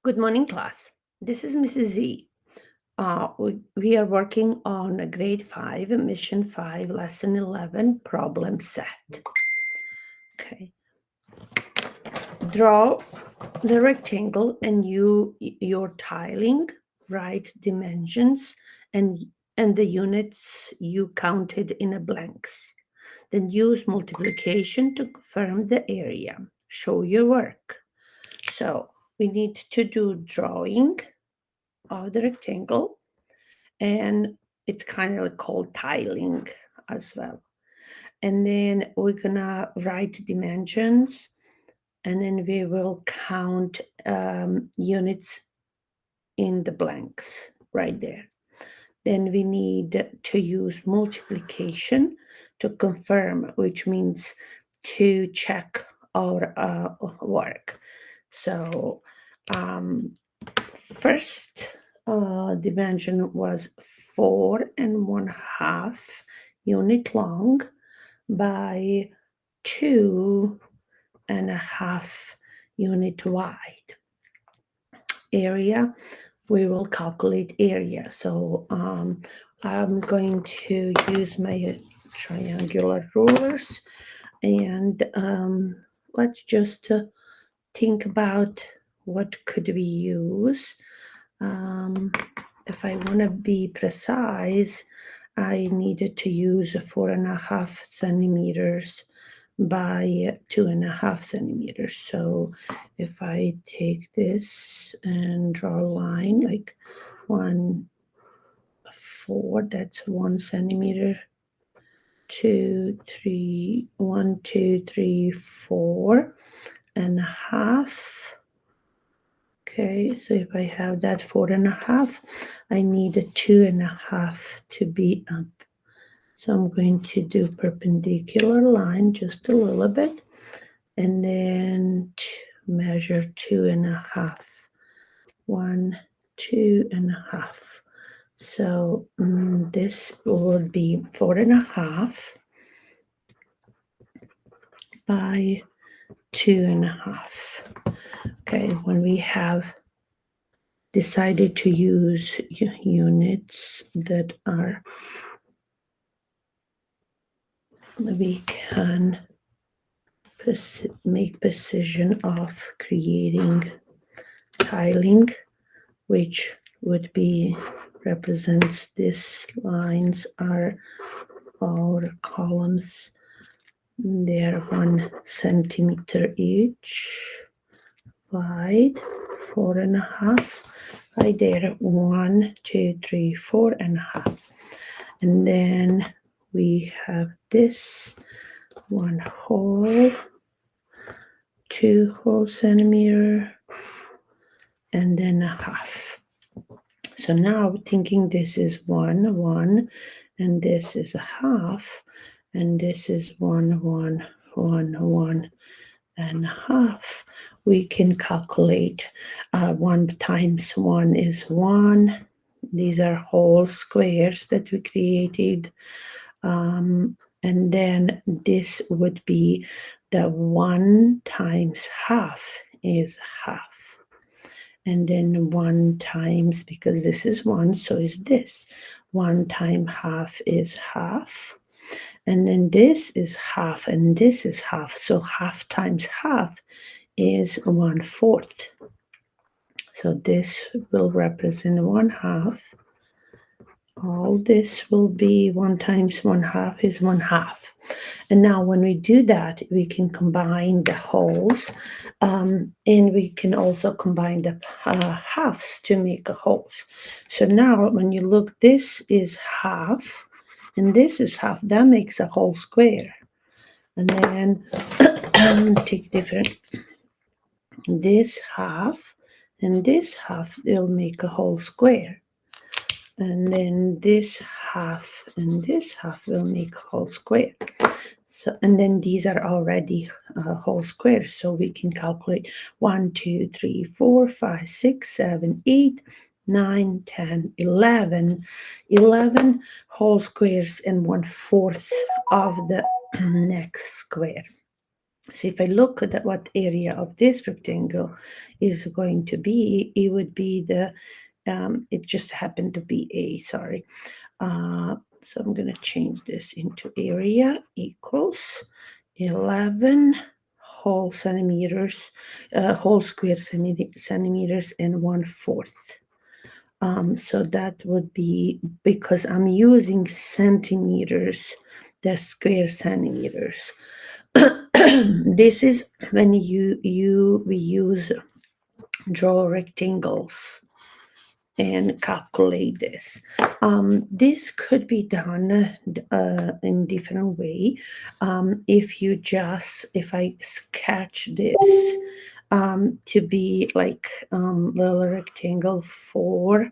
Good morning, class. This is Mrs. Z. We are working on a grade 5, mission 5, lesson 11, problem set. Okay. Draw the rectangle and your tiling, write dimensions and the units you counted in the blanks. Then use multiplication to confirm the area. Show your work. So we need to do drawing of the rectangle, and it's kind of called tiling as well. And then we're gonna write dimensions, and then we will count units in the blanks right there. Then we need to use multiplication to confirm, which means to check our work. So first dimension was 4.5 unit long by 2.5 unit wide. Area, we will calculate area. So I'm going to use my triangular rulers, and let's just think about what could we use. If I want to be precise, I needed to use 4.5 centimeters by 2.5 centimeters. So if I take this and draw a line like 1, 4, that's 1 centimeter, 2, 3, 1, 2, 3, 4.5. Okay, so if I have that 4.5, I need a 2.5 to be up. So I'm going to do perpendicular line just a little bit, and then measure 2.5. 1, 2.5. So this would be 4.5 by 2.5. Okay, when we have decided to use units that are, we can make precision of creating tiling, which would be represents these lines are our columns. They're 1 centimeter each wide, 4.5 right there, 1, 2, 3, 4.5. And then we have this 1 whole, 2 whole centimeter, and then a half. So now thinking this is 1, 1, and this is a half, and this is 1, 1, 1, 1.5. We can calculate 1 times 1 is 1. These are whole squares that we created. And then this would be the 1 times half is half. And then 1 times, because this is 1, so is this. 1 times half is half. And then this is half, and this is half. So half times half is 1/4. So this will represent 1/2. All this will be 1 times 1/2 is 1/2. And now when we do that, we can combine the wholes, and we can also combine the halves to make a wholes. So now when you look, this is half, and this is half. That makes a whole square. And then take different, this half and this half, they'll make a whole square. And then this half and this half will make a whole square. So, and then these are already whole squares, so we can calculate 1, 2, 3, 4, 5, 6, 7, 8, 9, 10, 11. 11 whole squares and 1/4 of the next square. So if I look at what area of this rectangle is going to be, it would be the, it just happened to be A, sorry. So I'm going to change this into area equals 11 whole centimeters, whole square centimeters and 1/4. So that would be, because I'm using centimeters, the square centimeters. This is when we use draw rectangles and calculate this. This could be done in different way. If I sketch this to be like little rectangle 4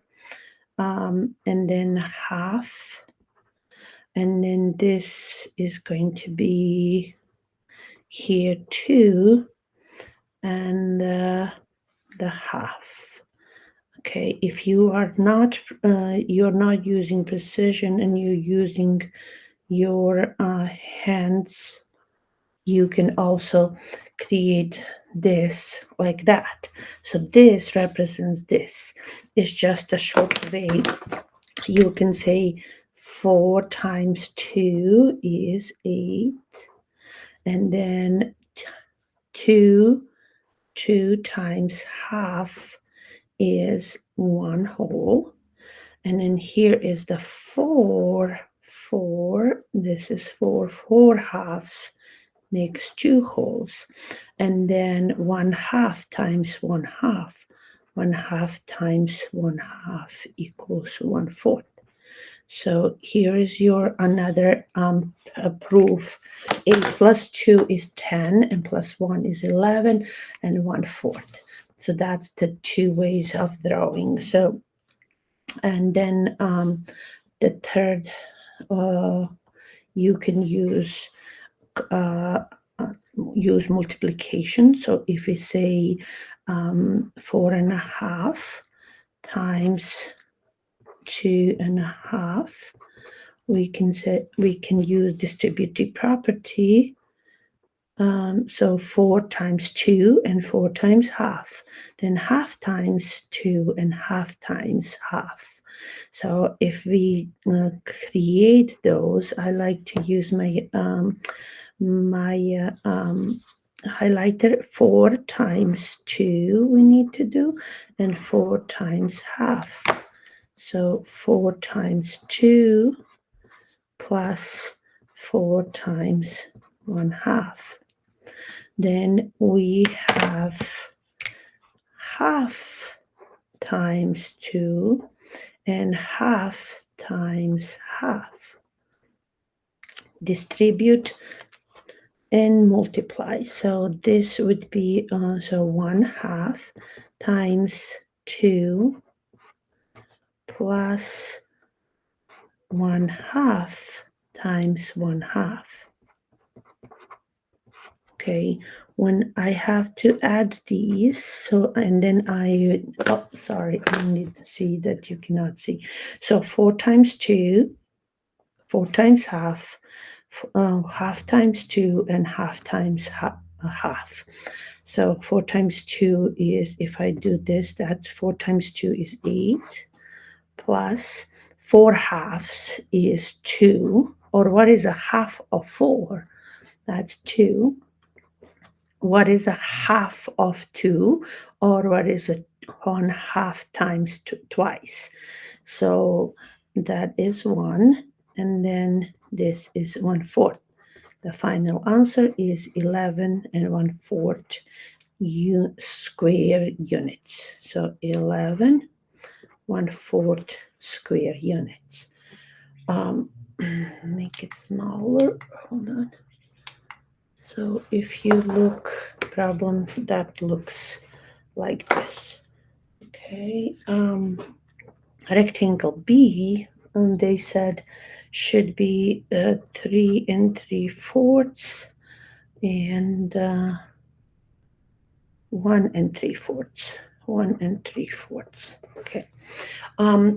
and then half, and then this is going to be here 2 and the half. Okay, if you're not using precision and you're using your hands, you can also create this like that. So this represents this. It's just a short way. You can say 4 times 2 is 8, and then 2 times half is 1 whole, and then here is the 4. This is 4 halves makes 2 wholes, and then 1/2 times 1/2. 1/2 times 1/2 equals 1/4. So here is your another proof. 8 plus 2 is 10, and plus 1 is 11, and 1/4. So that's the 2 ways of drawing. So, and then the third, you can use multiplication. So if we say 4.5 times 2.5, we can use distributive property. So 4 times 2 and 4 times half, then half times 2 and half times half. So if we create those, I like to use my highlighter. 4 times 2 we need to do, and 4 times half. So 4 times 2 plus 4 times 1/2. Then we have half times 2 and half times half. Distribute and multiply. So this would be so 1/2 times 2 plus 1/2 times 1/2. Okay, when I have to add these, so, and then sorry, I need to see that you cannot see. So 4 times 2, 4 times half, half times 2, and half times half. So 4 times 2 is, if I do this, that's 4 times 2 is 8, plus 4 halves is 2, or what is a half of 4? That's 2. What is a half of 2, or what is a 1/2 times twice? So that is 1, and then this is 1/4. The final answer is 11 and 1/4 square units. So 11 1/4 square units. Make it smaller. Hold on. So if you look problem, that looks like this. Okay. Rectangle B, they said should be 3 3/4 and 1 3/4. 1 3/4. Okay.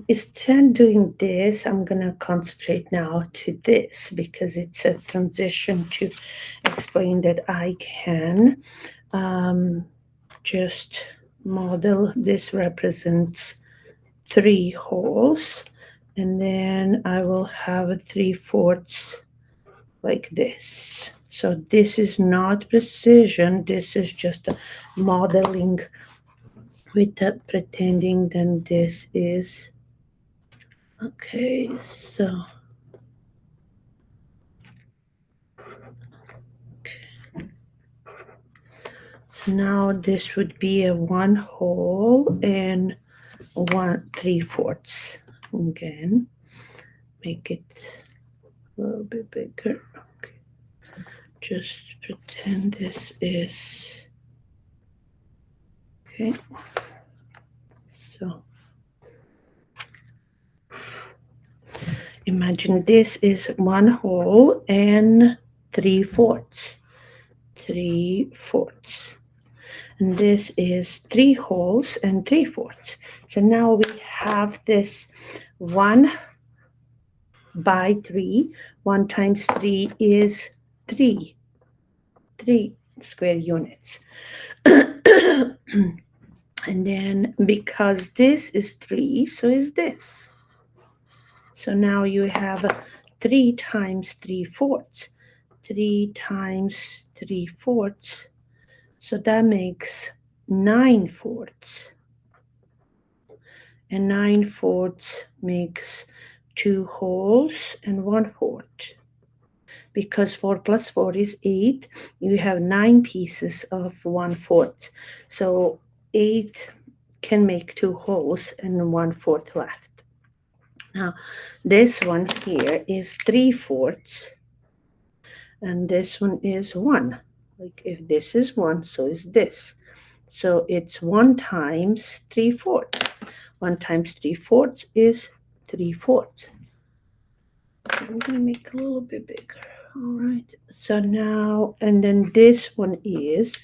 Instead of doing this, I'm going to concentrate now to this because it's a transition to explain that I can just model. This represents 3 holes, and then I will have a 3/4 like this. So this is not precision, this is just a modeling with pretending then this is okay. So now this would be a 1 hole and 1 3/4. Again, make it a little bit bigger. Okay. Just pretend this is okay. So imagine this is 1 hole and 3/4. 3/4. And this is 3 holes and 3/4. So now we have this 1 by 3. 1 times 3 is 3. 3 square units. And then because this is 3, so is this. So now you have 3 times 3/4. 3 times 3/4. So that makes 9/4. And 9/4 makes 2 holes and 1/4. Because 4 plus 4 is 8, you have 9 pieces of 1/4. So 8 can make 2 holes and 1/4 left. Now, this one here is 3/4, and this one is 1. Like if this is 1, so is this. So it's 1 times 3/4. 1 times 3/4 is 3/4. I'm going to make a little bit bigger. All right. So now, and then this one is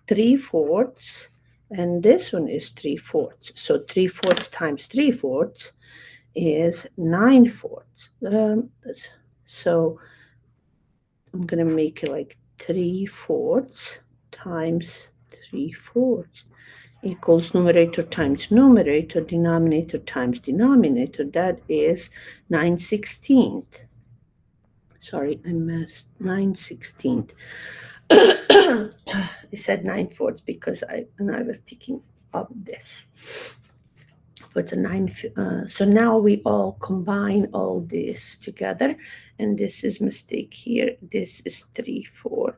3/4, and this one is 3/4. So 3/4 times 3/4 is 9/4. So I'm going to make it like 3/4 times 3/4 equals numerator times numerator, denominator times denominator. That is 9/16. Sorry, I messed 9/16. I said 9/4 because I was thinking of this. But so now we all combine all this together, and this is mistake here. This is 3/4.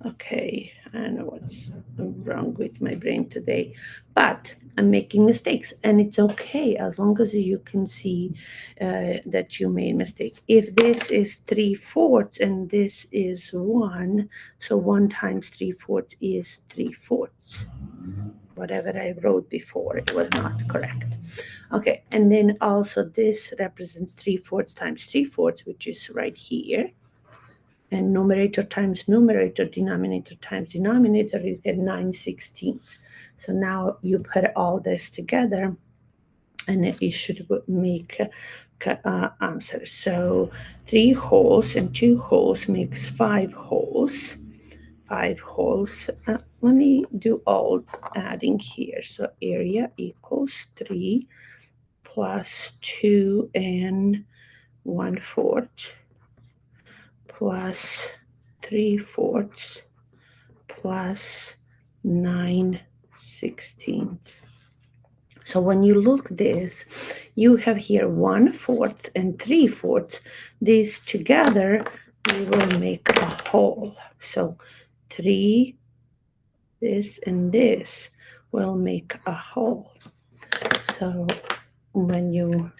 Okay, I don't know what's wrong with my brain today, but I'm making mistakes, and it's okay as long as you can see that you made a mistake. If this is 3/4 and this is 1, so 1 times 3/4 is 3/4. Whatever I wrote before, it was not correct. Okay, and then also this represents 3/4 times 3/4, which is right here. And numerator times numerator, denominator times denominator, you get 9/16. So now you put all this together, and it should make answer. So 3 holes and 2 holes makes 5 holes. 5 holes. Let me do all adding here. So area equals 3 plus 2 and 1/4 plus 3/4 plus 9/16. So when you look this, you have here 1/4 and 3/4. These together, we will make a whole. So 3, this, and this will make a whole. So when you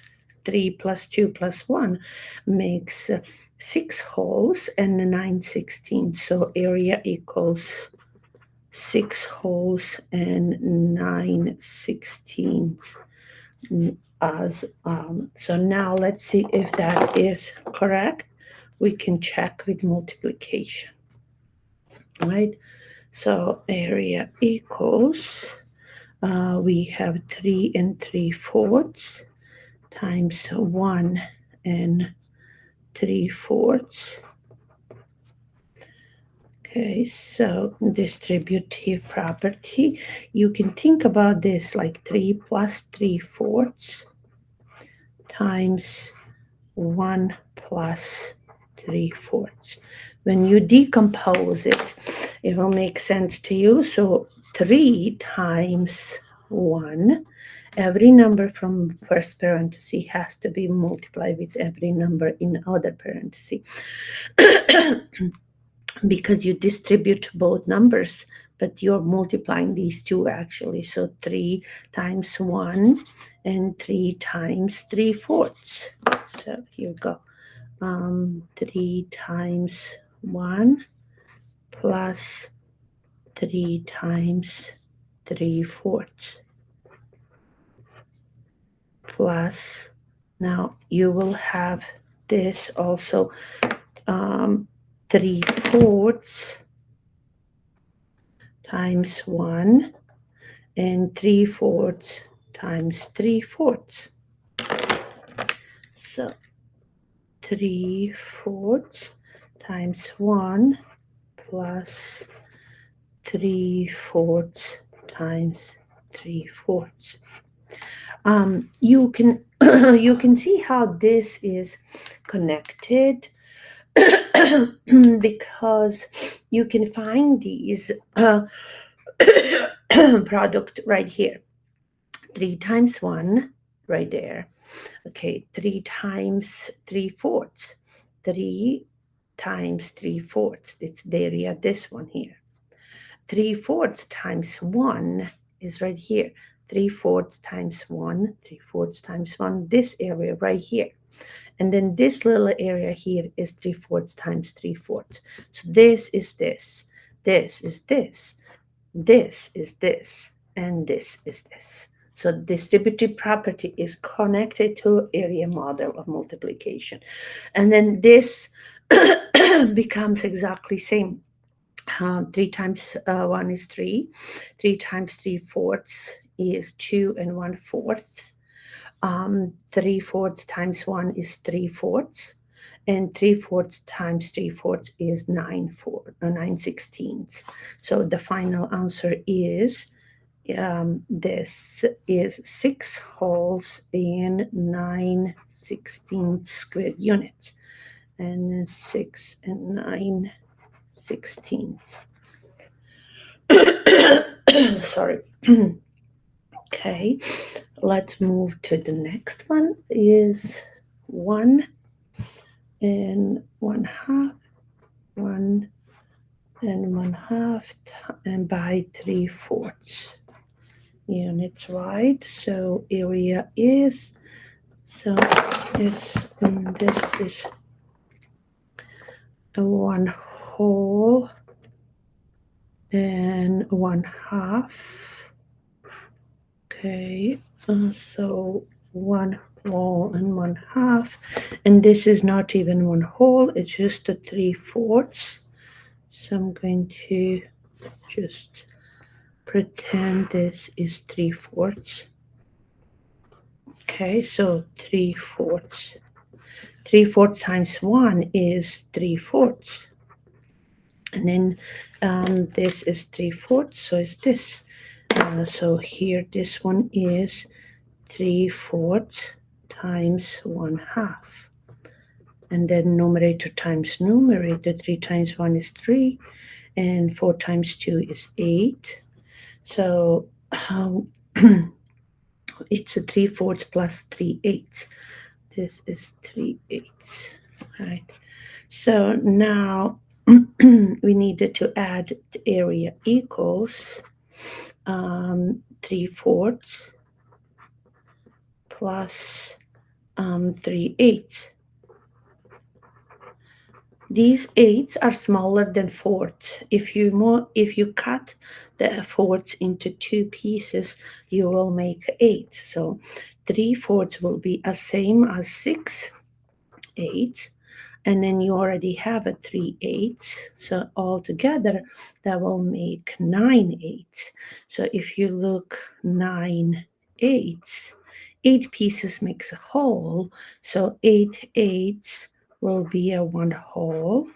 3 plus 2 plus 1 makes 6 holes and 9/16. So area equals 6 holes and 9/16. So now let's see if that is correct. We can check with multiplication. All right. So area equals, we have 3 3/4 times 1 3/4. Okay, so distributive property, you can think about this like 3 plus 3/4 times 1 plus 3/4. When you decompose it, it will make sense to you. So 3 times 1, every number from first parenthesis has to be multiplied with every number in other parenthesis. Because you distribute both numbers, but you're multiplying these two actually. So 3 times 1 and 3 times 3/4. So here we go. 3 times 1 plus 3 times 3/4 plus, now you will have this also, 3/4 times 1 and 3/4 times 3/4. So 3/4 times 1 plus 3/4 times 3/4. You can you can see how this is connected because you can find these product right here. 3 times 1 right there. Okay, 3 times 3/4. 3 times 3/4. It's the area, this one here. 3/4 times 1 is right here. 3/4 times 1, 3/4 times 1, this area right here. And then this little area here is 3/4 times 3/4. So this is this, this is this, this is this, and this is this. So distributive property is connected to area model of multiplication. And then this becomes exactly same. 3 times 1 is 3. 3 times 3/4 is 2 1/4. 3/4 times 1 is 3/4. And 3/4 times 3/4 is 9/16. So the final answer is, this is 6 wholes and 9/16 square units. And 6 and 9/16. Sorry. Okay, let's move to the next one. Is 1 1/2, 1 1/2, and by 3/4 units, right? So area is, so it's, this is a 1 whole and 1/2. Okay, so 1 whole and 1/2, and this is not even 1 whole, it's just a 3/4. So I'm going to just pretend this is 3/4. Okay, so 3/4. 3/4 times 1 is 3/4. And then this is 3/4, so it's this. So here, this one is 3/4 times 1/2. And then numerator times numerator, 3 times 1 is 3, and 4 times 2 is 8. So it's a 3/4 plus 3/8. This is 3/8, right? So now we needed to add the area equals 3/4 plus 3/8. These 8s are smaller than 4s. If you cut the 4s into 2 pieces, you will make 8. So 3/4 will be the same as 6/8, and then you already have a 3/8. So altogether, that will make 9/8. So if you look 9/8, 8 pieces makes a whole. So 8/8 will be a 1 whole,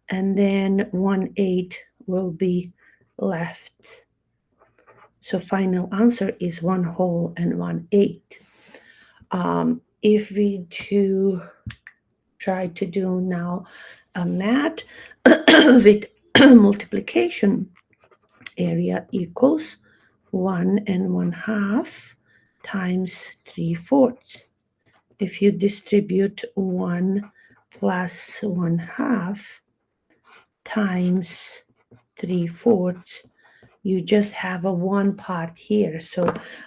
and then 1/8 will be left. So final answer is 1 whole and 1/8. If we try to do now a math with multiplication, area equals 1 and 1/2 times 3/4. If you distribute 1 plus 1/2 times 3/4, you just have a 1 part here. So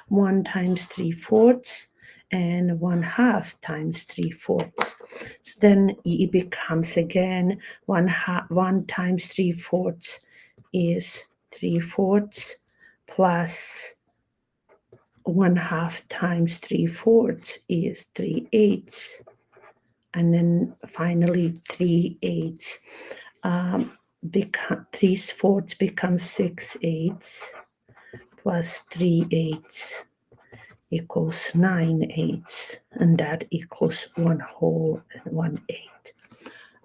1 times 3/4 and 1/2 times 3/4. So then it becomes again 1 times 3/4 is 3/4 plus 1/2 times 3/4 is 3/8, and then finally 3/8. 3/4 becomes 6/8 plus 3/8 equals 9/8, and that equals 1 whole and 1/8.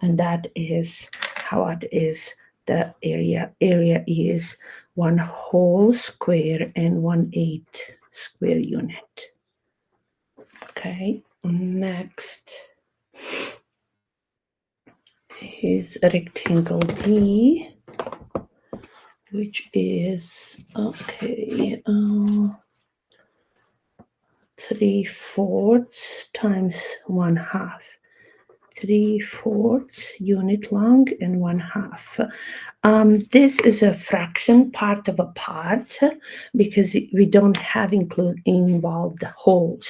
And that is how it is. The area is 1 whole square and 1/8 square unit. Okay, next is rectangle D, which is 3/4 times 1/2. 3/4 unit long and 1/2. This is a fraction part of a part because we don't have involved wholes.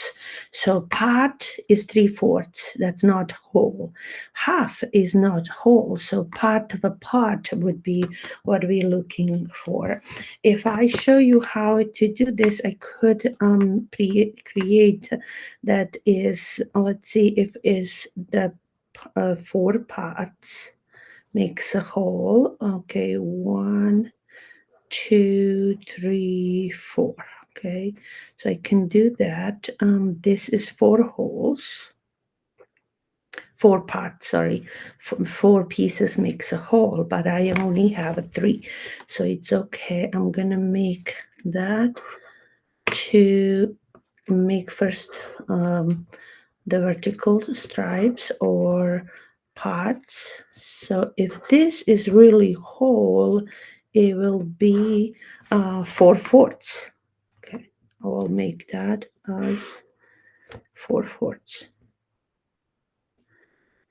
So part is 3/4. That's not whole. Half is not whole. So part of a part would be what we're looking for. If I show you how to do this, I could create that is, let's see if is the 4 parts makes a whole. Okay, 1, 2, 3, 4. Okay, so I can do that. This is 4 wholes. 4 parts, sorry. 4 pieces makes a whole, but I only have a 3. So it's okay. I'm gonna make that to make first the vertical stripes or parts. So if this is really whole, it will be 4/4. Okay, I will make that as 4/4.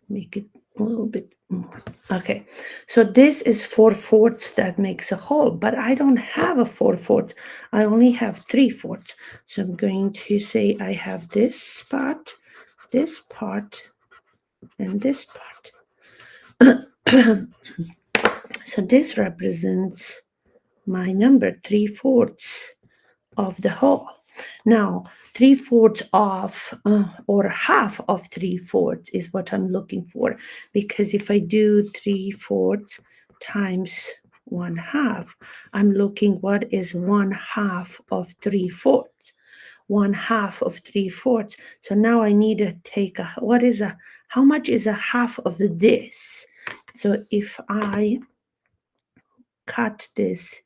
Make it a little bit more. Okay, so this is 4/4 that makes a whole, but I don't have a 4/4. I only have 3/4. So I'm going to say I have this part, and this part. So this represents my number, 3/4 of the whole. Now, 3/4 of, or half of 3/4 is what I'm looking for, because if I do 3/4 times 1/2, I'm looking what is 1/2 of 3/4. 1/2 of 3/4. So now I need to take how much is a half of this? So if I cut this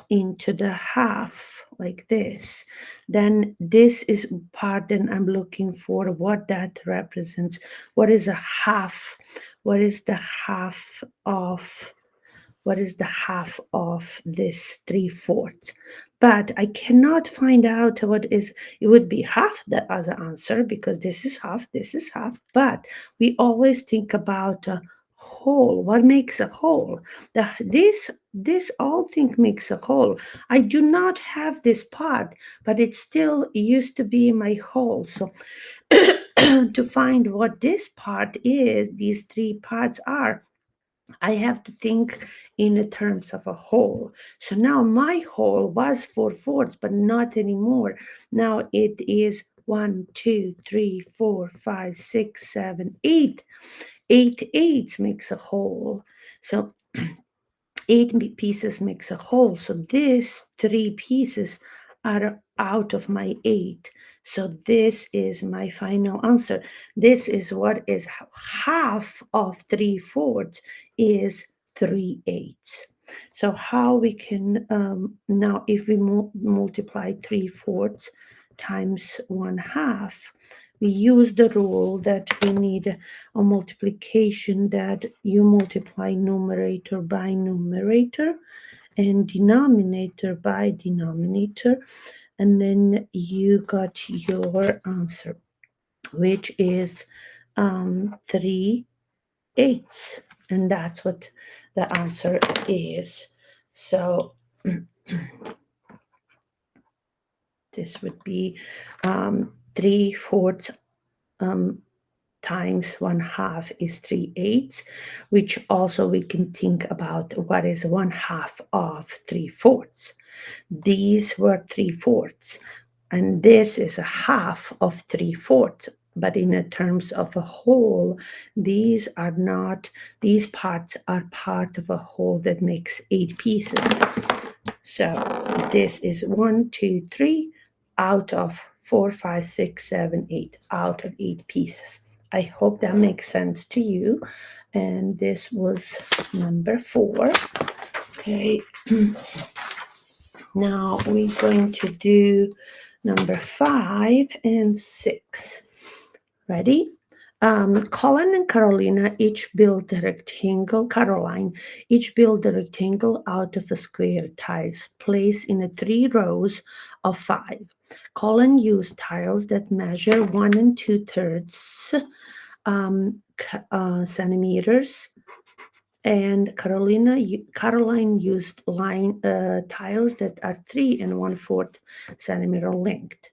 into the half like this, then this is part that I'm looking for what that represents. What is a half? What is the half of this 3/4? But I cannot find out what is, it would be half the other answer because this is half, but we always think about a whole. What makes a whole? This all thing makes a whole. I do not have this part, but it still used to be my whole. So to find what this part is, these 3 parts are, I have to think in the terms of a whole. So now my whole was 4/4, but not anymore. Now it is 1, 2, 3, 4, 5, 6, 7, 8. 8 eighths makes a whole. So 8 pieces makes a whole. So these 3 pieces are out of my 8. So this is my final answer. This is what is half of 3/4 is 3/8. So how we can, now if we multiply 3/4 times 1/2, we use the rule that we need a multiplication that you multiply numerator by numerator and denominator by denominator, and then you got your answer, which is 3/8, and that's what the answer is. So this would be 3/4 times 1/2 is 3/8, which also we can think about what is 1/2 of 3/4. These were 3/4, and this is a half of 3/4. But in terms of a whole, these are not, these parts are part of a whole that makes 8 pieces. So this is 1, 2, 3 out of 4, 5, 6, 7, 8 out of 8 pieces. I hope that makes sense to you. And this was number 4. Okay. Now we're going to do number 5 and 6. Ready? Colin and Carolina each build a rectangle. Caroline each build a rectangle out of a square tiles placed in 3 rows of 5. Colin used tiles that measure 1 2/3 centimeters, and Caroline used tiles that are 3 1/4 centimeter length.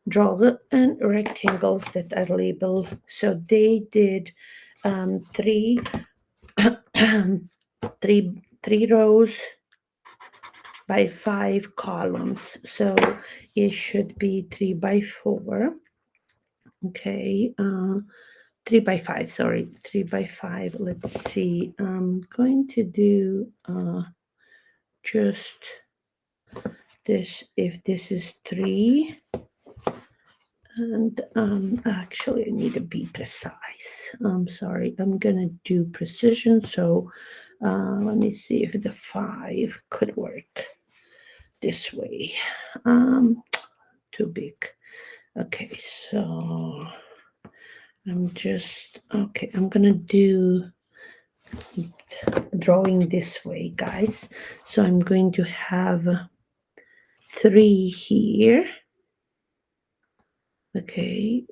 Draw rectangles that are labeled. So they did 3 three rows by 5 columns. So it should be 3 by 4. Okay. 3 by 5, sorry, 3 by 5. Let's see. I'm going to do just this, if this is 3. And actually, I need to be precise. I'm sorry, I'm gonna do precision. So let me see if the 5 could work this way. Too big. Okay, so I'm gonna do drawing this way, guys. So I'm going to have 3 here. Okay,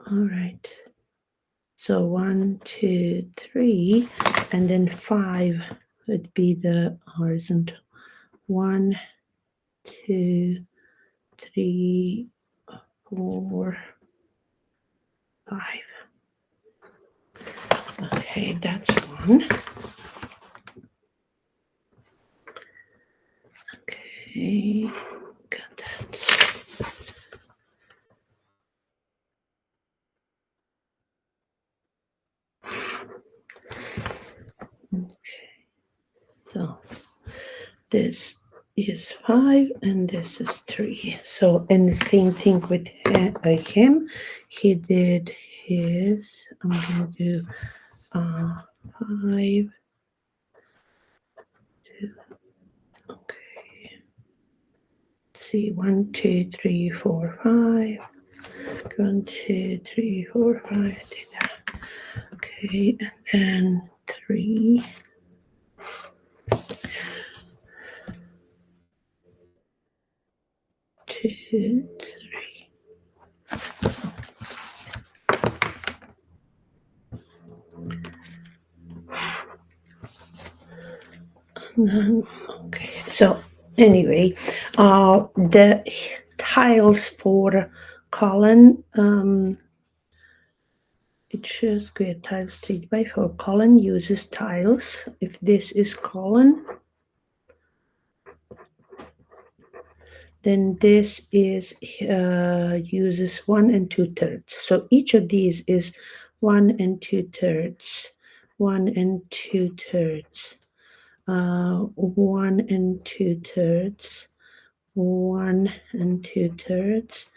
all right. So 1, 2, 3, and then 5 would be the horizontal. 1, 2, 3, 4, 5. Okay, that's 1. Okay, got that. Okay, so this is 5 and this is 3. So, and the same thing with him. He did his, I'm going to do 5, 2, okay. Let's see, 1, 2, 3, 4, 5. 1, 2, 3, 4, 5. Did that. Okay, and then 3. 2, 3. And then, okay, so anyway, the tiles for Colin, it shows square tiles 3 by 4. Colin uses tiles. If this is Colin, then this is uses 1 2/3. So each of these is 1 2/3, 1 2/3, 1 2/3, 1 2/3,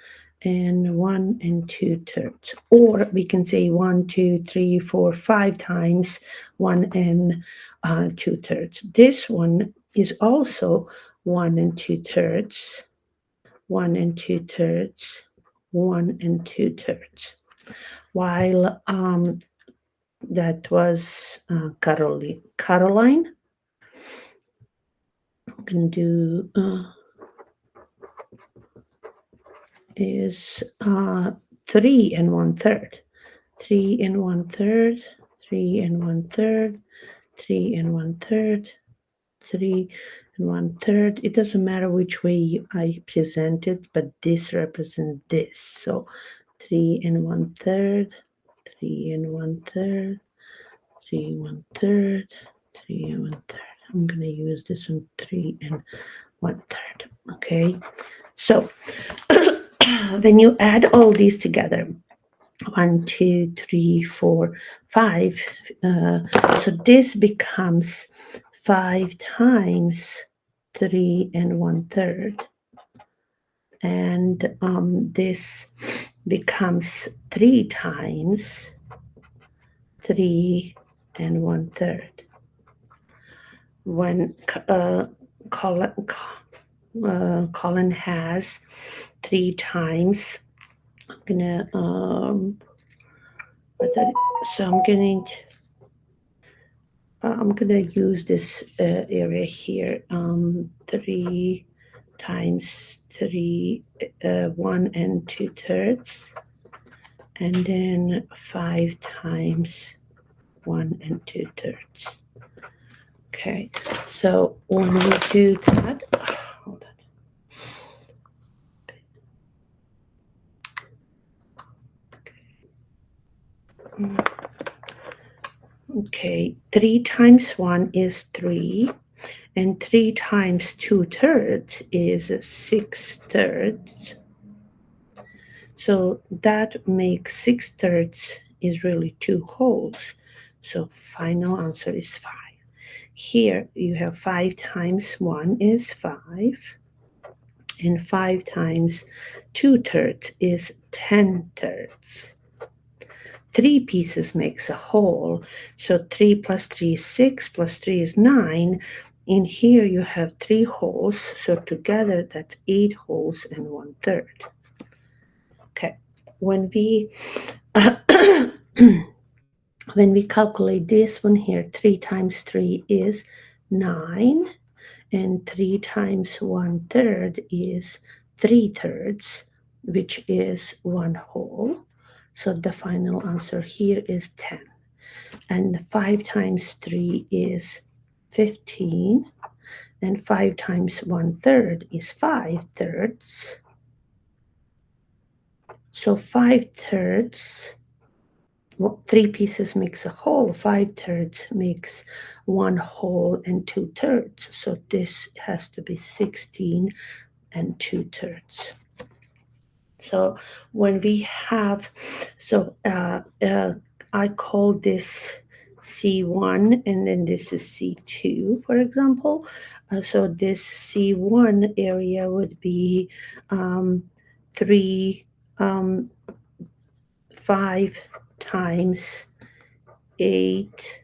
and 1 2/3. Or we can say 1, 2, 3, 4, 5 times 1 2/3. This one is also 1 2/3, 1 2/3, 1 2/3. While that was Caroline. I'm going to do is 3 1/3. 3 1/3, 3 1/3, 3 1/3, 3 1/3. It doesn't matter which way I present it, but this represents this. So 3 1/3, 3 1/3, 3 1/3, 3 1/3. I'm going to use this one 3 1/3. Okay, so when you add all these together, 1, 2, 3, 4, 5, so this becomes 5 times 3 1/3, and this becomes 3 times 3 1/3. When Colin has 3 times, I'm gonna I'm gonna use this area here. 3 times 3, 1 2/3, and then 5 times 1 2/3. Okay, so when we do that, hold on. Okay, 3 times 1 is 3, and 3 times 2/3 is 6/3. So that makes 6/3 is really 2 wholes. So final answer is 5. Here you have 5 times 1 is 5, and 5 times 2/3 is 10/3. 3 pieces makes a whole, so 3 plus 3 is 6, plus 3 is 9. In here you have 3 wholes, so together that's 8 wholes and 1/3. Okay, when we when we calculate this one here, 3 times 3 is 9, and 3 times 1/3 is 3/3, which is 1 whole. So the final answer here is 10. And 5 times 3 is 15, and 5 times 1/3 is 5/3. So 5/3, 3 pieces makes a whole, 5/3 makes 1 whole and 2/3. So this has to be 16 2/3. So when we have, I call this C1, and then this is C2, for example. So this C1 area would be 5 times 8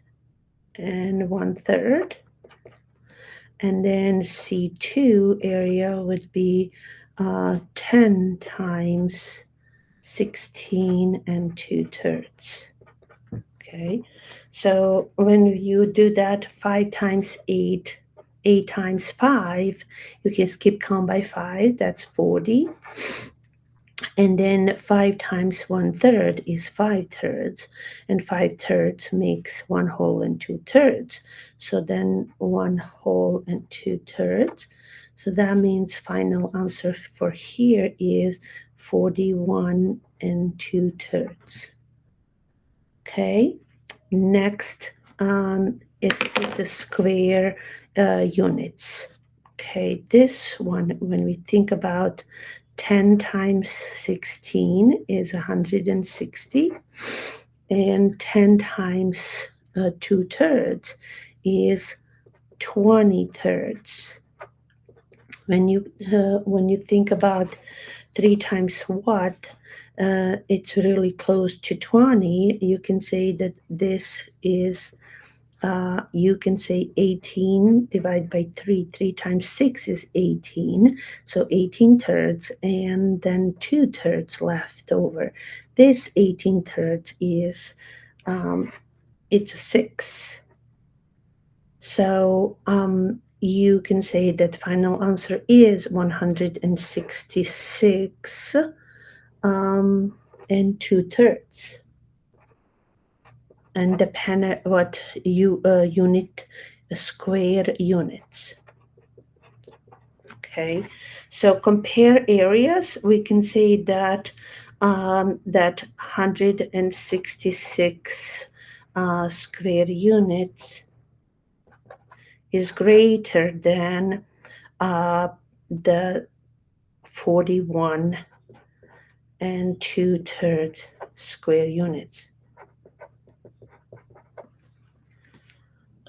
1/3. And then C2 area would be 10 times 16 2/3. Okay, so when you do that, 5 times 8, 8 times 5, you can skip count by 5, that's 40. And then 5 times 1/3 is 5/3, and 5/3 makes 1 whole and 2/3. So then 1 whole and 2/3. So that means final answer for here is 41 2/3. Okay, next it's a square units. Okay, this one, when we think about 10 times 16 is 160. and 10 times 2/3 is 20/3. When you think about 3 times what, it's really close to 20. You can say that this is, you can say 18 divided by 3. 3 times 6 is 18, so 18/3, and then 2/3 left over. This 18/3 is, it's 6. So you can say that final answer is 166 and 2/3. And depend what you unit square units. Okay, so compare areas. We can say that that 166 square units is greater than the 41 and 2/3 square units.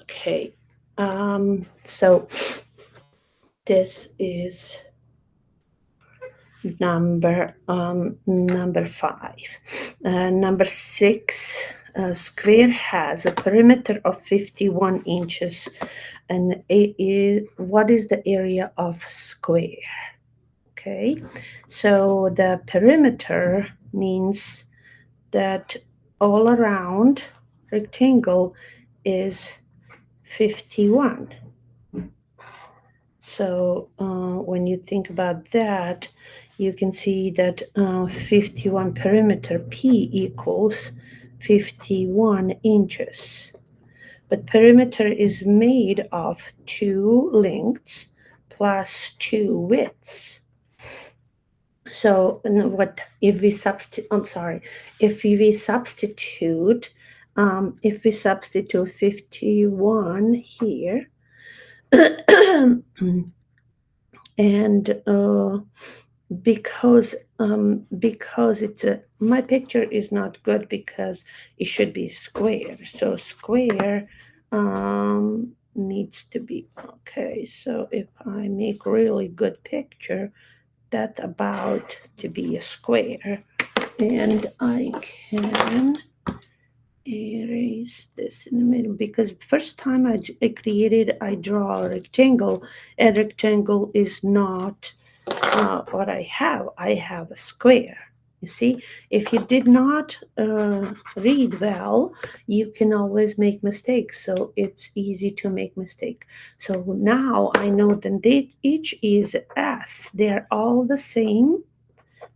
Okay, so this is number 5. Number 6, square has a perimeter of 51 inches, and what is the area of square? Okay, so the perimeter means that all around rectangle is 51. So when you think about that, you can see that 51 perimeter P equals 51 inches. But perimeter is made of 2 lengths plus 2 widths. So what if we substitute? I'm sorry. If we substitute 51 here, and because it's a, my picture is not good because it should be square. So square needs to be okay. So if I make really good picture, that's about to be a square, and I can erase this in the middle, because first time I draw a rectangle. A rectangle is not what I have a square. You see, if you did not read well, you can always make mistakes, so it's easy to make mistake. So now I know that each is S, they're all the same.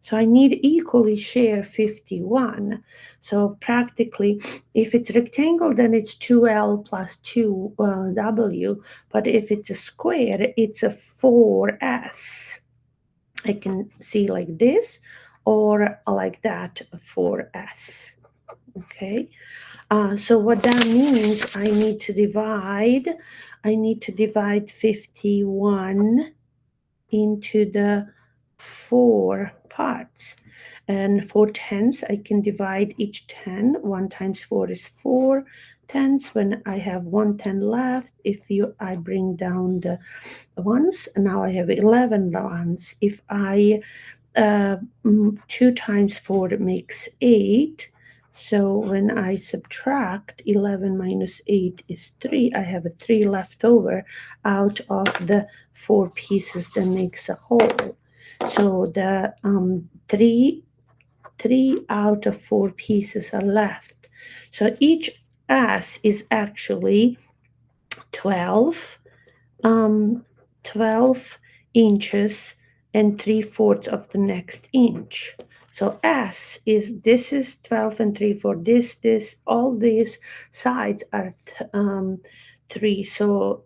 So I need equally share 51. So practically, if it's rectangle, then it's 2L plus 2W. But if it's a square, it's a 4S. I can see like this or like that, 4S. Okay. So what that means, I need to divide 51 into the 4 parts, and 4 tenths, I can divide each 10. 1 times 4 is 4 tenths. When I have 1 10 left, I bring down the ones, now I have 11 ones. If I 2 times 4 makes 8. So when I subtract 11 minus 8 is 3, I have a 3 left over out of the 4 pieces that makes a whole. So the 3 out of 4 pieces are left. So each S is actually 12 inches and 3/4 of the next inch. So this is 12 and 3/4. This, all these sides are 3. So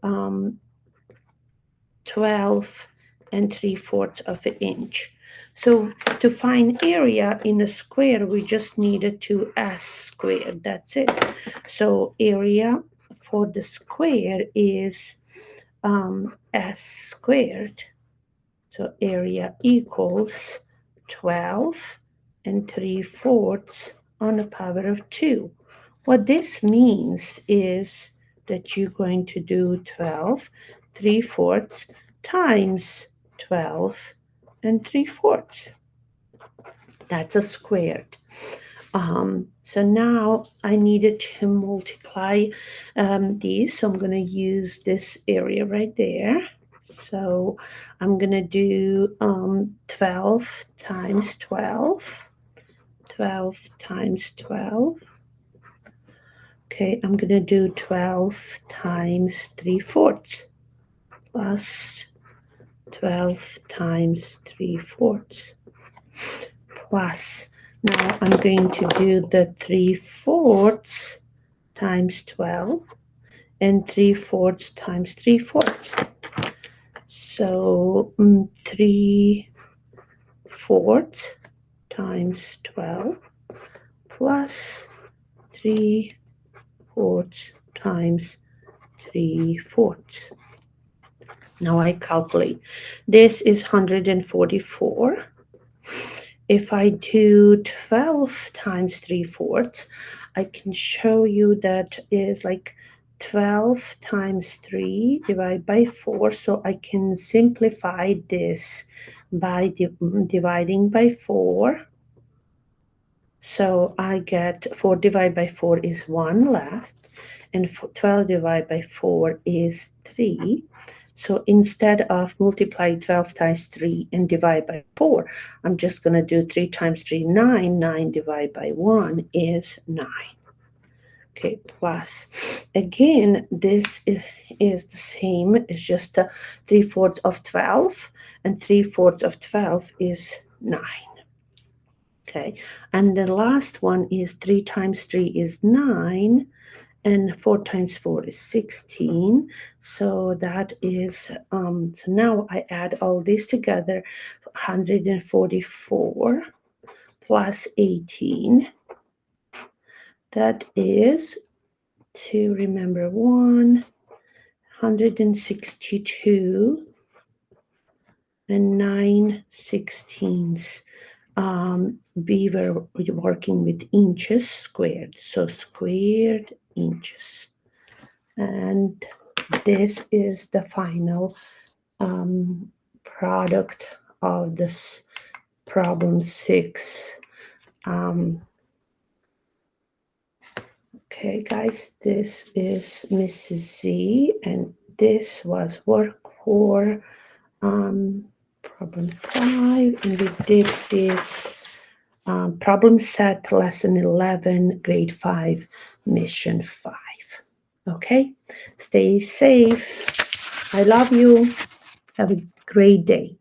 12 and 3/4 of an inch. So to find area in a square, we just needed to S squared. That's it. So area for the square is S squared. So area equals 12 and 3/4 on the power of 2. What this means is that you're going to do 12 3/4 times 12 and 3/4. That's a squared. So now I needed to multiply these. So I'm going to use this area right there. So I'm going to do 12 times 12. 12 times 12. Okay, I'm going to do 12 times 3/4 plus 12 times 3/4 plus. Now I'm going to do the 3/4 times 12 and 3/4 times 3/4. So 3/4 times 12 plus 3/4 times 3/4. Now I calculate. This is 144. If I do 12 times 3/4, I can show you that is like 12 times 3 divided by 4. So I can simplify this by dividing by 4. So I get 4 divided by 4 is 1 left, and 12 divided by 4 is 3. So instead of multiply 12 times 3 and divide by 4, I'm just going to do 3 times 3, 9. 9 divided by 1 is 9. Okay, plus. Again, this is the same. It's just 3/4 of 12, and 3/4 of 12 is 9. Okay, and the last one is 3 times 3 is 9, and 4 times 4 is 16. So that is, so now I add all this together, 144 plus 18. That is, to remember, 162 and 9/16. We were working with inches squared, so squared inches. And this is the final product of this problem 6. Okay, guys, this is Mrs.Z, and this was work for problem 5, and we did this problem set lesson 11, grade 5, mission 5. Okay, stay safe. I love you. Have a great day.